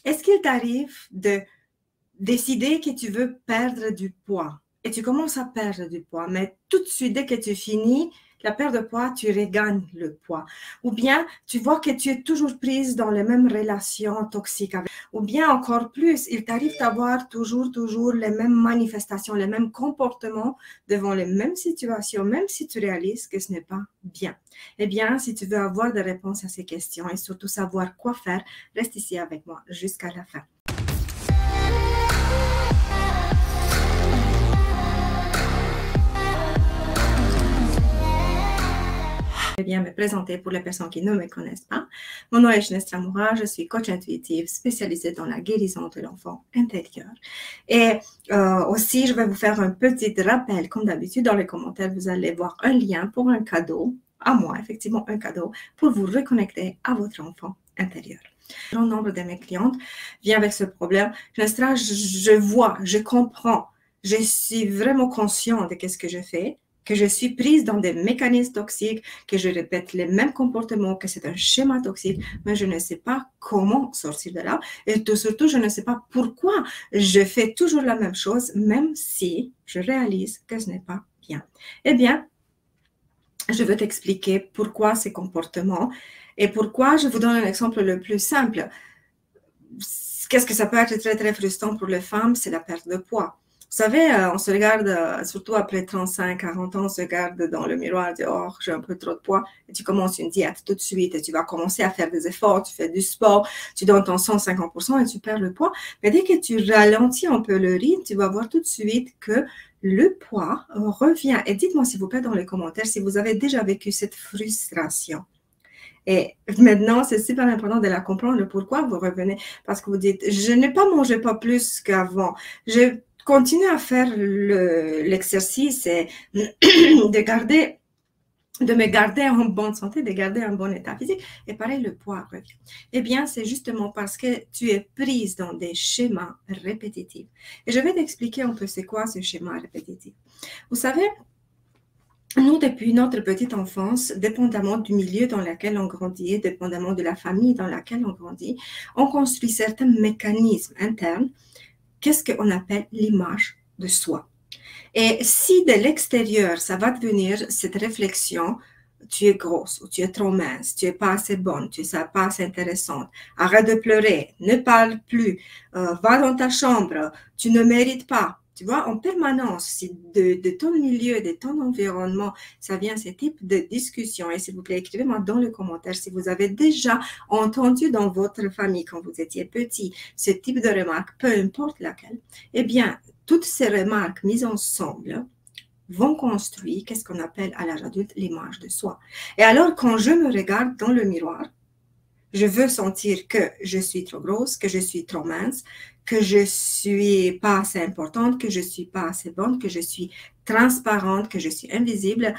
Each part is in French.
Est-ce qu'il t'arrive de décider que tu veux perdre du poids et tu commences à perdre du poids, mais tout de suite, dès que tu finis la perte de poids, tu regagnes le poids. Ou bien tu vois que tu es toujours prise dans les mêmes relations toxiques. Ou bien encore plus, il t'arrive d'avoir toujours les mêmes manifestations, les mêmes comportements devant les mêmes situations, même si tu réalises que ce n'est pas bien. Eh bien, si tu veux avoir des réponses à ces questions et surtout savoir quoi faire, reste ici avec moi jusqu'à la fin. Je vais bien me présenter pour les personnes qui ne me connaissent pas. Mon nom est Gnesta Moura, je suis coach intuitive spécialisée dans la guérison de l'enfant intérieur. Et aussi, je vais vous faire un petit rappel, comme d'habitude, dans les commentaires, vous allez voir un lien pour un cadeau, à moi, effectivement un cadeau, pour vous reconnecter à votre enfant intérieur. Un grand nombre de mes clientes vient avec ce problème. Gnesta, je vois, je comprends, je suis vraiment consciente de ce que je fais, que je suis prise dans des mécanismes toxiques, que je répète les mêmes comportements, que c'est un schéma toxique, mais je ne sais pas comment sortir de là. Et surtout, je ne sais pas pourquoi je fais toujours la même chose, même si je réalise que ce n'est pas bien. Eh bien, je veux t'expliquer pourquoi ces comportements et pourquoi je vous donne un exemple le plus simple. Qu'est-ce que ça peut être très frustrant pour les femmes, c'est la perte de poids. Vous savez, on se regarde, surtout après 35, 40 ans, on se regarde dans le miroir et dit « Oh, j'ai un peu trop de poids ». Et tu commences une diète tout de suite et tu vas commencer à faire des efforts, tu fais du sport, tu donnes ton 150% et tu perds le poids. Mais dès que tu ralentis un peu le rythme, tu vas voir tout de suite que le poids revient. Et dites-moi s'il vous plaît dans les commentaires si vous avez déjà vécu cette frustration. Et maintenant, c'est super important de la comprendre pourquoi vous revenez. Parce que vous dites, je n'ai pas mangé pas plus qu'avant. Je continue à faire l'exercice et de me garder en bonne santé, de garder un bon état physique. Et pareil, le poids revient. Eh bien, c'est justement parce que tu es prise dans des schémas répétitifs. Et je vais t'expliquer un peu c'est quoi ce schéma répétitif. Vous savez, nous, depuis notre petite enfance, dépendamment du milieu dans lequel on grandit, dépendamment de la famille dans laquelle on grandit, on construit certains mécanismes internes. Qu'est-ce qu'on appelle l'image de soi? Et si de l'extérieur, ça va devenir cette réflexion, tu es grosse, ou tu es trop mince, tu es pas assez bonne, tu es pas assez intéressante, arrête de pleurer, ne parle plus, va dans ta chambre, tu ne mérites pas. Tu vois, en permanence, si de ton milieu, de ton environnement, ça vient ce type de discussion. Et s'il vous plaît, écrivez-moi dans les commentaires si vous avez déjà entendu dans votre famille quand vous étiez petit ce type de remarques, peu importe laquelle. Eh bien, toutes ces remarques mises ensemble vont construire qu'est-ce qu'on appelle à l'âge adulte l'image de soi. Et alors, quand je me regarde dans le miroir, je veux sentir que je suis trop grosse, que je suis trop mince, que je suis pas assez importante, que je suis pas assez bonne, que je suis transparente, que je suis invisible.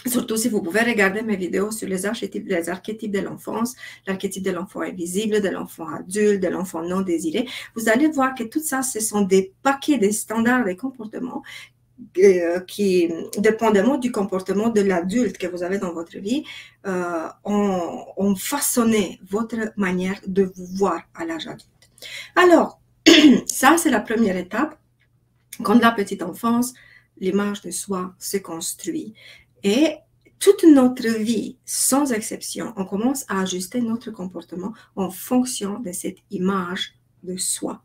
Surtout si vous pouvez regarder mes vidéos sur les archétypes de l'enfance, l'archétype de l'enfant invisible, de l'enfant adulte, de l'enfant non désiré, vous allez voir que tout ça, ce sont des paquets de standards de comportements qui, dépendamment du comportement de l'adulte que vous avez dans votre vie, ont façonné votre manière de vous voir à l'âge adulte. Alors, ça, c'est la première étape. Quand la petite enfance, l'image de soi se construit. Et toute notre vie, sans exception, on commence à ajuster notre comportement en fonction de cette image de soi.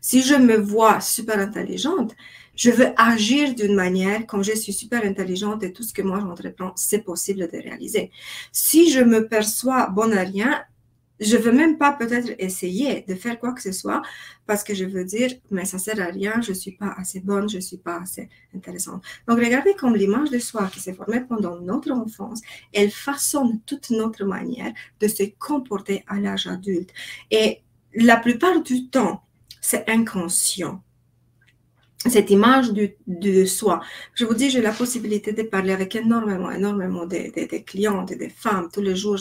Si je me vois super intelligente, je veux agir d'une manière comme je suis super intelligente et tout ce que moi j'entreprends, c'est possible de réaliser. Si je me perçois bonne à rien, je ne veux même pas peut-être essayer de faire quoi que ce soit parce que je veux dire, mais ça ne sert à rien, je ne suis pas assez bonne, je ne suis pas assez intéressante. Donc, regardez comme l'image de soi qui s'est formée pendant notre enfance, elle façonne toute notre manière de se comporter à l'âge adulte. Et la plupart du temps, c'est inconscient. Cette image de soi. Je vous dis, j'ai la possibilité de parler avec énormément de clientes et de femmes tous les jours,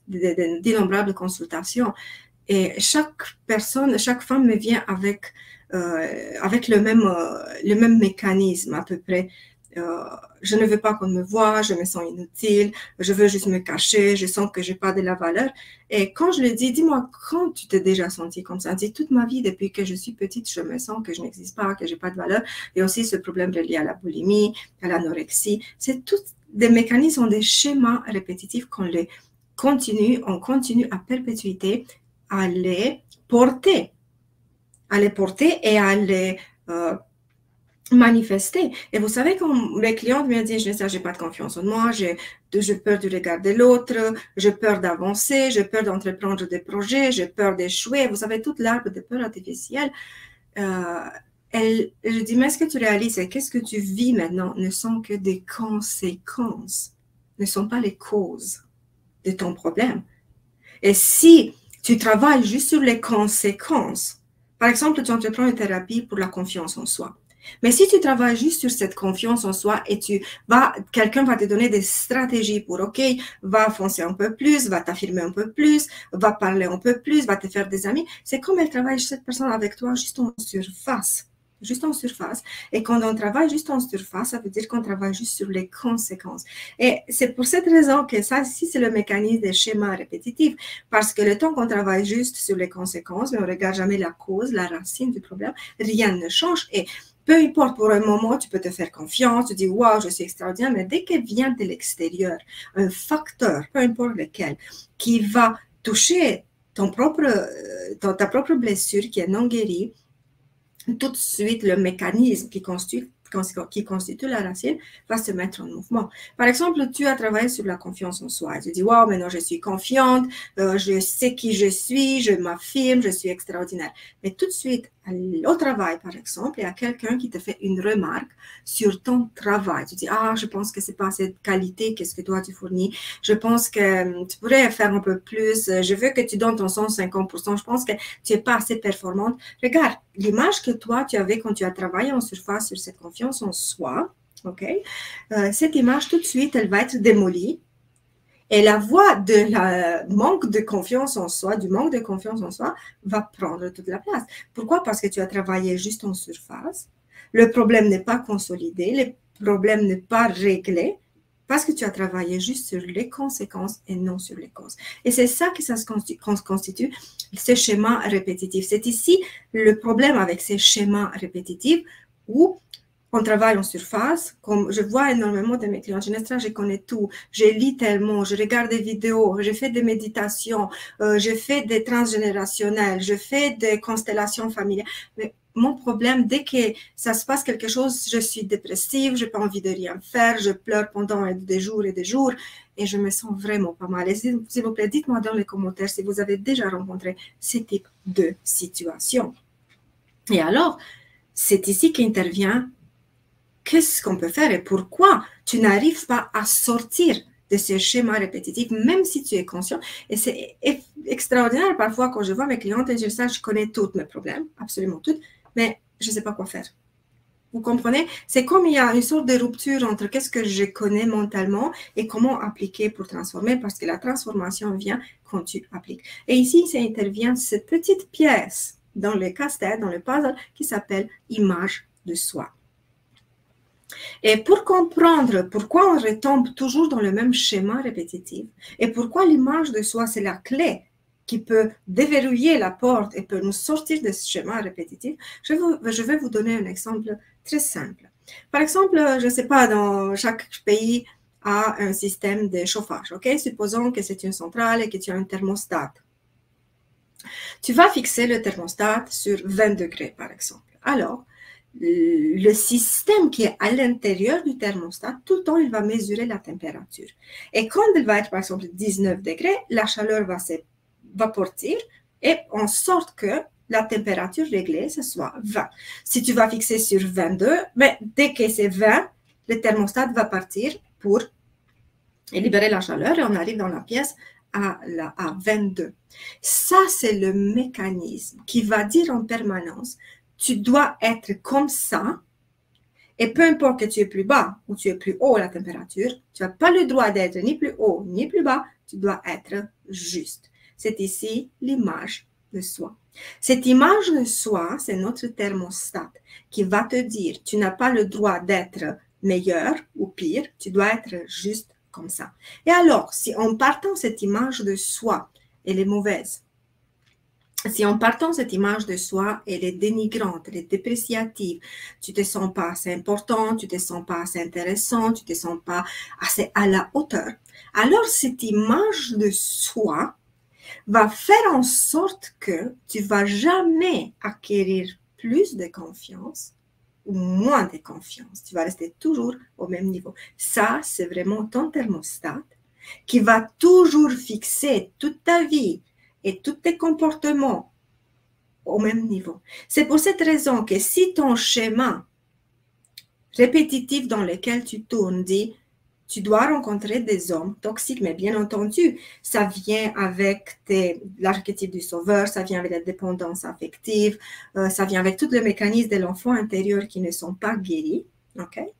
d'innombrables consultations. Et chaque personne, chaque femme me vient avec le même mécanisme à peu près. je ne veux pas qu'on me voie, je me sens inutile, je veux juste me cacher, je sens que je n'ai pas de la valeur. Et quand je le dis, dis-moi, quand tu t'es déjà senti comme ça? Dis, toute ma vie, depuis que je suis petite, je me sens que je n'existe pas, que je n'ai pas de valeur. Et aussi ce problème relié à la boulimie, à l'anorexie. C'est tous des mécanismes, des schémas répétitifs on continue à perpétuité, à les porter et à les manifester. Et vous savez, quand mes clientes me disent, je n'ai pas de confiance en moi, j'ai peur du regard de l'autre, j'ai peur d'avancer, j'ai peur d'entreprendre des projets, j'ai peur d'échouer. Vous savez, toute l'arbre de peur artificielle. Je dis, mais est-ce que tu réalises, qu'est-ce que tu vis maintenant ne sont que des conséquences, ne sont pas les causes de ton problème. Et si tu travailles juste sur les conséquences, par exemple, tu entreprends une thérapie pour la confiance en soi. Mais si tu travailles juste sur cette confiance en soi et quelqu'un va te donner des stratégies pour, OK, va foncer un peu plus, va t'affirmer un peu plus, va parler un peu plus, va te faire des amis. C'est comme elle travaille cette personne avec toi juste en surface. Juste en surface. Et quand on travaille juste en surface, ça veut dire qu'on travaille juste sur les conséquences. Et c'est pour cette raison que ça, si c'est le mécanisme des schémas répétitifs, parce que le temps qu'on travaille juste sur les conséquences, mais on ne regarde jamais la cause, la racine du problème, rien ne change. Et peu importe, pour un moment, tu peux te faire confiance, tu dis, waouh, je suis extraordinaire, mais dès qu'elle vient de l'extérieur, un facteur, peu importe lequel, qui va toucher ta propre blessure qui est non guérie, tout de suite, le mécanisme qui constitue la racine va se mettre en mouvement. Par exemple, tu as travaillé sur la confiance en soi. Tu dis, wow, maintenant je suis confiante, je sais qui je suis, je m'affirme, je suis extraordinaire. Mais tout de suite, au travail, par exemple, il y a quelqu'un qui te fait une remarque sur ton travail. Tu dis, ah, je pense que c'est pas assez de qualité, qu'est-ce que toi tu fournis. Je pense que tu pourrais faire un peu plus. Je veux que tu donnes ton 150%. Je pense que tu n'es pas assez performante. Regarde, l'image que toi, tu avais quand tu as travaillé en surface sur cette confiance en soi, ok? Cette image, tout de suite, elle va être démolie. Et la voix de la manque de confiance en soi, du manque de confiance en soi, va prendre toute la place. Pourquoi? Parce que tu as travaillé juste en surface. Le problème n'est pas consolidé, le problème n'est pas réglé, parce que tu as travaillé juste sur les conséquences et non sur les causes. Et c'est ça que ça se constitue, ce schéma répétitif. C'est ici le problème avec ces schémas répétitifs où on travaille en surface, comme je vois énormément de mes clients. Je connais tout, je lis tellement, je regarde des vidéos, je fais des méditations, je fais des transgénérationnels, je fais des constellations familiales. Mais mon problème, dès que ça se passe quelque chose, je suis dépressive, je n'ai pas envie de rien faire, je pleure pendant des jours et je me sens vraiment pas mal. Et s'il vous plaît, dites-moi dans les commentaires si vous avez déjà rencontré ce type de situation. Et alors, c'est ici qu'intervient qu'est-ce qu'on peut faire et pourquoi tu n'arrives pas à sortir de ce schéma répétitif, même si tu es conscient. Et c'est extraordinaire parfois quand je vois mes clientes et je connais tous mes problèmes, absolument tous, mais je ne sais pas quoi faire. Vous comprenez? C'est comme il y a une sorte de rupture entre qu'est-ce que je connais mentalement et comment appliquer pour transformer, parce que la transformation vient quand tu appliques. Et ici, ça intervient cette petite pièce dans le casse-tête, dans le puzzle, qui s'appelle image de soi. Et pour comprendre pourquoi on retombe toujours dans le même schéma répétitif et pourquoi l'image de soi, c'est la clé qui peut déverrouiller la porte et peut nous sortir de ce schéma répétitif, je vais vous donner un exemple très simple. Par exemple, je ne sais pas, dans chaque pays a un système de chauffage. Ok, supposons que c'est une centrale et que tu as un thermostat. Tu vas fixer le thermostat sur 20 degrés, par exemple. Alors, le système qui est à l'intérieur du thermostat, tout le temps, il va mesurer la température. Et quand il va être, par exemple, 19 degrés, la chaleur va partir et en sorte que la température réglée, ce soit 20. Si tu vas fixer sur 22, mais dès que c'est 20, le thermostat va partir pour libérer la chaleur et on arrive dans la pièce à 22. Ça, c'est le mécanisme qui va dire en permanence tu dois être comme ça, et peu importe que tu es plus bas ou tu es plus haut la température, tu n'as pas le droit d'être ni plus haut ni plus bas, tu dois être juste. C'est ici l'image de soi. Cette image de soi, c'est notre thermostat qui va te dire, tu n'as pas le droit d'être meilleur ou pire, tu dois être juste comme ça. Et alors, si en partant cette image de soi, elle est mauvaise, si en partant cette image de soi, elle est dénigrante, elle est dépréciative, tu te sens pas assez important, tu te sens pas assez intéressant, tu te sens pas assez à la hauteur, alors cette image de soi va faire en sorte que tu vas jamais acquérir plus de confiance ou moins de confiance. Tu vas rester toujours au même niveau. Ça, c'est vraiment ton thermostat qui va toujours fixer toute ta vie et tous tes comportements au même niveau. C'est pour cette raison que si ton schéma répétitif dans lequel tu tournes dit tu dois rencontrer des hommes toxiques, mais bien entendu, ça vient avec l'archétype du sauveur, ça vient avec la dépendance affective, ça vient avec tous les mécanismes de l'enfant intérieur qui ne sont pas guéris. Okay?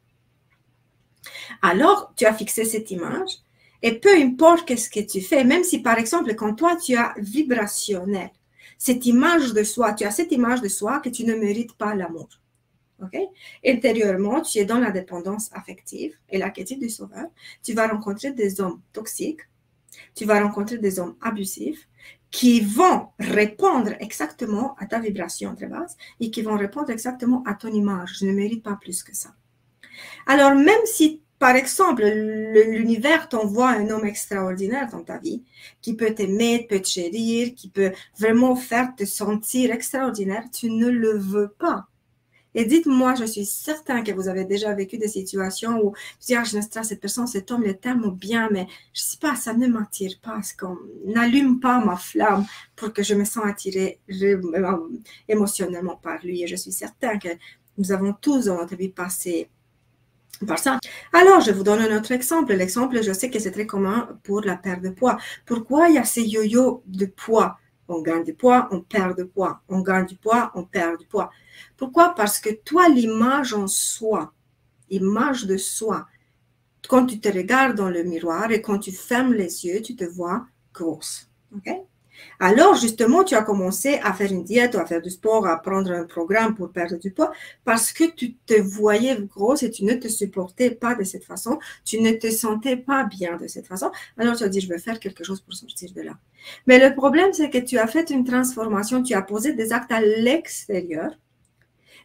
Alors, tu as fixé cette image, et peu importe ce que tu fais, même si par exemple, quand toi tu as vibrationnel, cette image de soi, tu as cette image de soi que tu ne mérites pas l'amour. Okay? Intérieurement, tu es dans la dépendance affective et l'archétype du sauveur. Tu vas rencontrer des hommes toxiques, tu vas rencontrer des hommes abusifs qui vont répondre exactement à ta vibration très basse et qui vont répondre exactement à ton image. Je ne mérite pas plus que ça. Alors, même si, par exemple, l'univers t'envoie un homme extraordinaire dans ta vie, qui peut t'aimer, peut te chérir, qui peut vraiment faire te sentir extraordinaire, tu ne le veux pas. Et dites-moi, je suis certain que vous avez déjà vécu des situations où tu dis, Ginesta, cette personne, cet homme, il est tellement bien, mais je ne sais pas, ça ne m'attire pas, n'allume pas ma flamme pour que je me sens attirée émotionnellement par lui. Et je suis certain que nous avons tous dans notre vie passé par ça. Alors, je vous donne un autre exemple. L'exemple, je sais que c'est très commun pour la perte de poids. Pourquoi il y a ces yo-yo de poids? On gagne du poids, on perd du poids. On gagne du poids, on perd du poids. Pourquoi? Parce que toi, l'image en soi, l'image de soi, quand tu te regardes dans le miroir et quand tu fermes les yeux, tu te vois grosse. OK? Alors, justement, tu as commencé à faire une diète, à faire du sport, à prendre un programme pour perdre du poids parce que tu te voyais grosse et tu ne te supportais pas de cette façon, tu ne te sentais pas bien de cette façon. Alors, tu as dit, je vais faire quelque chose pour sortir de là. Mais le problème, c'est que tu as fait une transformation, tu as posé des actes à l'extérieur,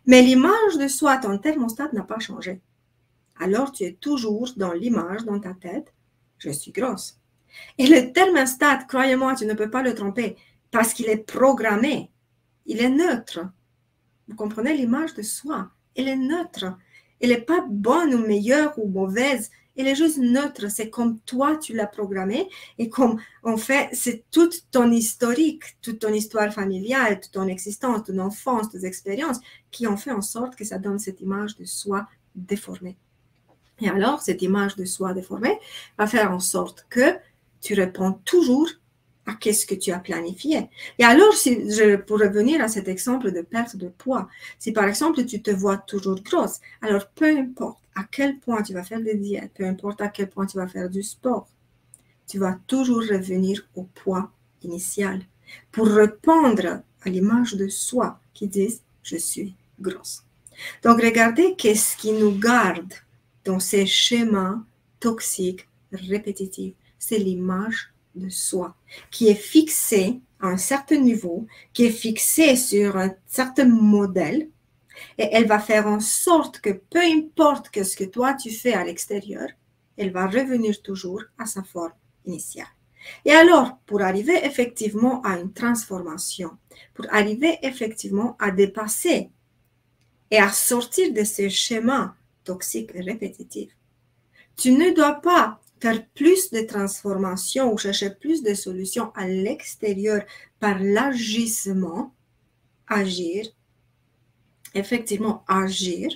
mais l'image de soi, ton thermostat n'a pas changé. Alors, tu es toujours dans l'image, dans ta tête, je suis grosse. Et le thermostat, croyez-moi, tu ne peux pas le tromper parce qu'il est programmé. Il est neutre. Vous comprenez l'image de soi? Elle est neutre. Elle n'est pas bonne ou meilleure ou mauvaise. Elle est juste neutre. C'est comme toi, tu l'as programmé. Et comme, en fait, c'est toute ton historique, toute ton histoire familiale, toute ton existence, ton enfance, tes expériences qui ont fait en sorte que ça donne cette image de soi déformée. Et alors, cette image de soi déformée va faire en sorte que tu réponds toujours à qu'est-ce que tu as planifié. Et alors, pour revenir à cet exemple de perte de poids, si par exemple tu te vois toujours grosse, alors peu importe à quel point tu vas faire des diètes, peu importe à quel point tu vas faire du sport, tu vas toujours revenir au poids initial pour répondre à l'image de soi qui dit « je suis grosse ». Donc, regardez qu'est-ce qui nous garde dans ces schémas toxiques répétitifs. C'est l'image de soi qui est fixée à un certain niveau, qui est fixée sur un certain modèle et elle va faire en sorte que peu importe ce que toi tu fais à l'extérieur, elle va revenir toujours à sa forme initiale. Et alors, pour arriver effectivement à une transformation, pour arriver effectivement à dépasser et à sortir de ces schémas toxiques et répétitifs, tu ne dois pas faire plus de transformations ou chercher plus de solutions à l'extérieur par l'agissement, agir, effectivement agir,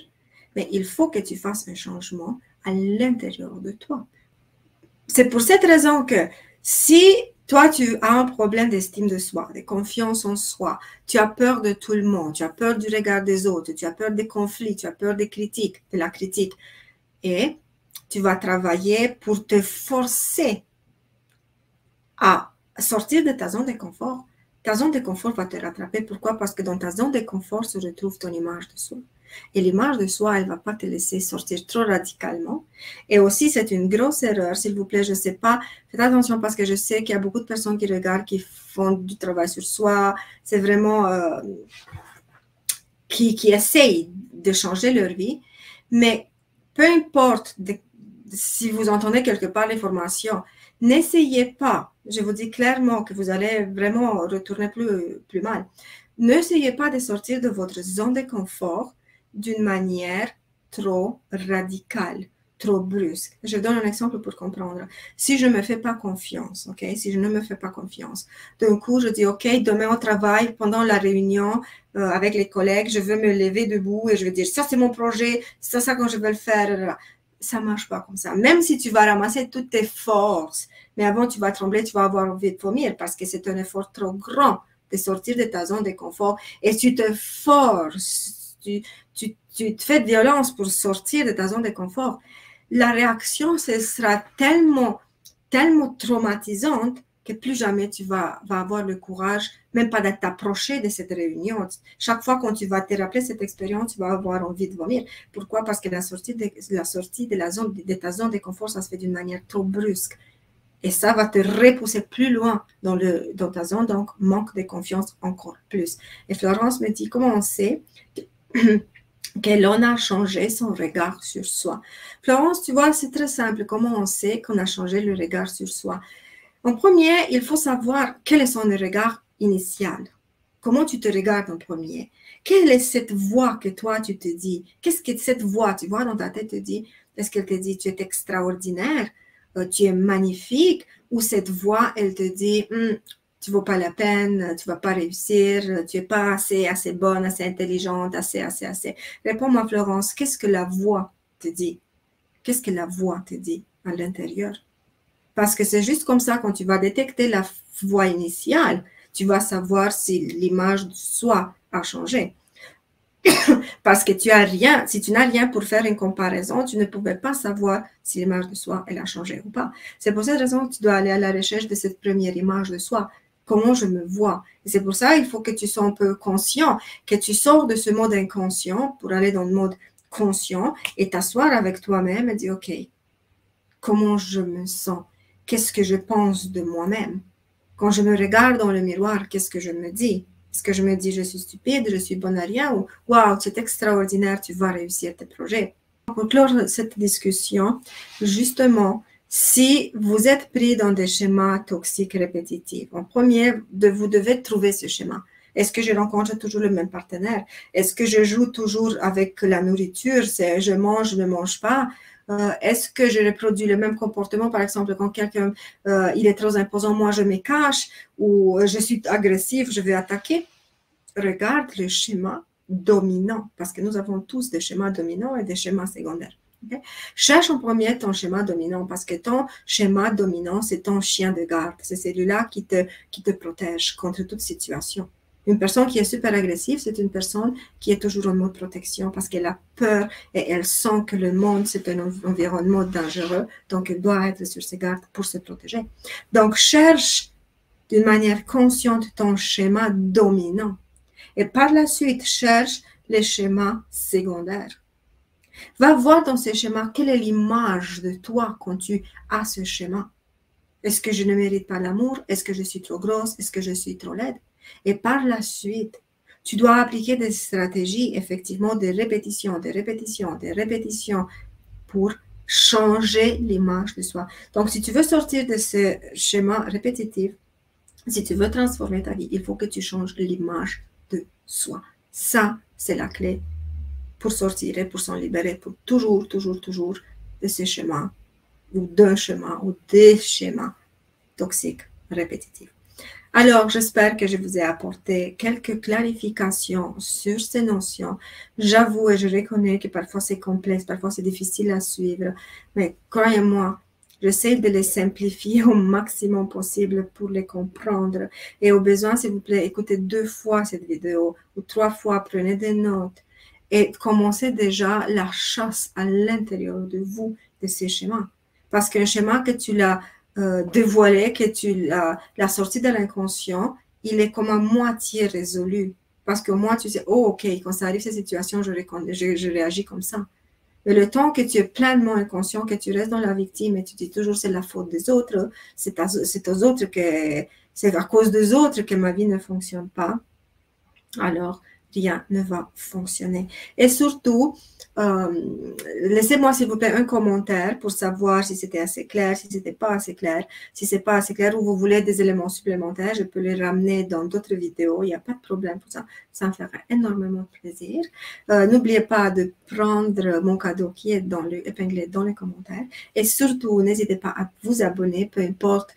mais il faut que tu fasses un changement à l'intérieur de toi. C'est pour cette raison que si toi, tu as un problème d'estime de soi, de confiance en soi, tu as peur de tout le monde, tu as peur du regard des autres, tu as peur des conflits, tu as peur des critiques, de la critique, et tu vas travailler pour te forcer à sortir de ta zone de confort. Ta zone de confort va te rattraper. Pourquoi? Parce que dans ta zone de confort se retrouve ton image de soi. Et l'image de soi, elle ne va pas te laisser sortir trop radicalement. Et aussi, c'est une grosse erreur, s'il vous plaît, je ne sais pas, faites attention parce que je sais qu'il y a beaucoup de personnes qui regardent, qui font du travail sur soi, c'est vraiment, qui essayent de changer leur vie, mais peu importe si vous entendez quelque part l'information, n'essayez pas, je vous dis clairement que vous allez vraiment retourner plus mal, n'essayez pas de sortir de votre zone de confort d'une manière trop radicale, trop brusque. Je donne un exemple pour comprendre. Si je ne me fais pas confiance, ok, si je ne me fais pas confiance, d'un coup, je dis, ok, demain au travail, pendant la réunion avec les collègues, je veux me lever debout et je vais dire, ça c'est mon projet, c'est ça quand je veux le faire. Ça ne marche pas comme ça. Même si tu vas ramasser toutes tes forces, mais avant tu vas trembler, tu vas avoir envie de vomir parce que c'est un effort trop grand de sortir de ta zone de confort et tu te forces, tu te fais de violence pour sortir de ta zone de confort. La réaction, ce sera tellement traumatisante que plus jamais tu vas avoir le courage, même pas d'être approché de cette réunion. Chaque fois quand tu vas te rappeler cette expérience, tu vas avoir envie de vomir. Pourquoi? Parce que la sortie de ta zone de confort, ça se fait d'une manière trop brusque. Et ça va te repousser plus loin dans ta zone, donc manque de confiance encore plus. Et Florence me dit, comment on sait que l'on a changé son regard sur soi? Florence, tu vois, c'est très simple. Comment on sait qu'on a changé le regard sur soi? En premier, il faut savoir quel est son regard initial. Comment tu te regardes en premier? Quelle est cette voix que toi, tu te dis? Qu'est-ce que cette voix, tu vois, dans ta tête te dit? Est-ce qu'elle te dit, tu es extraordinaire, tu es magnifique? Ou cette voix, elle te dit, tu ne vaux pas la peine, tu ne vas pas réussir, tu n'es pas assez bonne, assez intelligente, assez. Réponds-moi, Florence, qu'est-ce que la voix te dit? Qu'est-ce que la voix te dit à l'intérieur? Parce que c'est juste comme ça, quand tu vas détecter la voix initiale, tu vas savoir si l'image de soi a changé. Parce que si tu n'as rien pour faire une comparaison, tu ne pouvais pas savoir si l'image de soi, elle a changé ou pas. C'est pour cette raison que tu dois aller à la recherche de cette première image de soi. Comment je me vois? Et c'est pour ça qu'il faut que tu sois un peu conscient, que tu sors de ce mode inconscient pour aller dans le mode conscient et t'asseoir avec toi-même et dire, OK, comment je me sens? Qu'est-ce que je pense de moi-même? Quand je me regarde dans le miroir, qu'est-ce que je me dis? Est-ce que je me dis, je suis stupide, je suis bonne à rien, ou waouh, c'est extraordinaire, tu vas réussir tes projets? Pour clore cette discussion, justement, si vous êtes pris dans des schémas toxiques répétitifs, en premier, vous devez trouver ce schéma. Est-ce que je rencontre toujours le même partenaire? Est-ce que je joue toujours avec la nourriture? C'est je mange, je ne mange pas? Est-ce que je reproduis le même comportement? Par exemple, quand quelqu'un il est trop imposant, moi je me cache, ou je suis agressif, je vais attaquer. Regarde le schéma dominant, parce que nous avons tous des schémas dominants et des schémas secondaires. Okay? Cherche en premier ton schéma dominant, parce que ton schéma dominant, c'est ton chien de garde. C'est celui-là qui te protège contre toute situation. Une personne qui est super agressive, c'est une personne qui est toujours en mode protection parce qu'elle a peur et elle sent que le monde, c'est un environnement dangereux. Donc, elle doit être sur ses gardes pour se protéger. Donc, cherche d'une manière consciente ton schéma dominant. Et par la suite, cherche les schémas secondaires. Va voir dans ces schémas quelle est l'image de toi quand tu as ce schéma. Est-ce que je ne mérite pas l'amour? Est-ce que je suis trop grosse? Est-ce que je suis trop laide? Et par la suite, tu dois appliquer des stratégies, effectivement, de répétition pour changer l'image de soi. Donc, si tu veux sortir de ce schéma répétitif, si tu veux transformer ta vie, il faut que tu changes l'image de soi. Ça, c'est la clé pour sortir et pour s'en libérer, pour toujours de ce schéma ou d'un schéma ou des schémas toxiques répétitifs. Alors, j'espère que je vous ai apporté quelques clarifications sur ces notions. J'avoue et je reconnais que parfois c'est complexe, parfois c'est difficile à suivre, mais croyez-moi, j'essaie de les simplifier au maximum possible pour les comprendre. Et au besoin, s'il vous plaît, écoutez 2 fois cette vidéo ou 3 fois, prenez des notes et commencez déjà la chasse à l'intérieur de vous de ces schémas. Parce qu'un schéma que tu l'as dévoilé, que tu l'as sorti de l'inconscient, il est comme à moitié résolu. Parce que moi, tu sais, oh, OK, quand ça arrive, cette situation, je réagis comme ça. Mais le temps que tu es pleinement inconscient, que tu restes dans la victime et tu dis toujours c'est la faute des autres, c'est aux autres que, c'est à cause des autres que ma vie ne fonctionne pas, alors rien ne va fonctionner. Et surtout, laissez-moi s'il vous plaît un commentaire pour savoir si c'était assez clair, si c'était pas assez clair. Si c'est pas assez clair ou vous voulez des éléments supplémentaires, je peux les ramener dans d'autres vidéos. Il n'y a pas de problème pour ça. Ça me fera énormément plaisir. N'oubliez pas de prendre mon cadeau qui est épinglé dans les commentaires. Et surtout, n'hésitez pas à vous abonner, peu importe,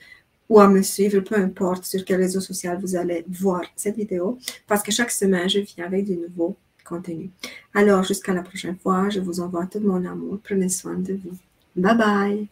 ou à me suivre, peu importe sur quel réseau social vous allez voir cette vidéo, parce que chaque semaine, je viens avec du nouveau contenu. Alors, jusqu'à la prochaine fois, je vous envoie tout mon amour. Prenez soin de vous. Bye bye!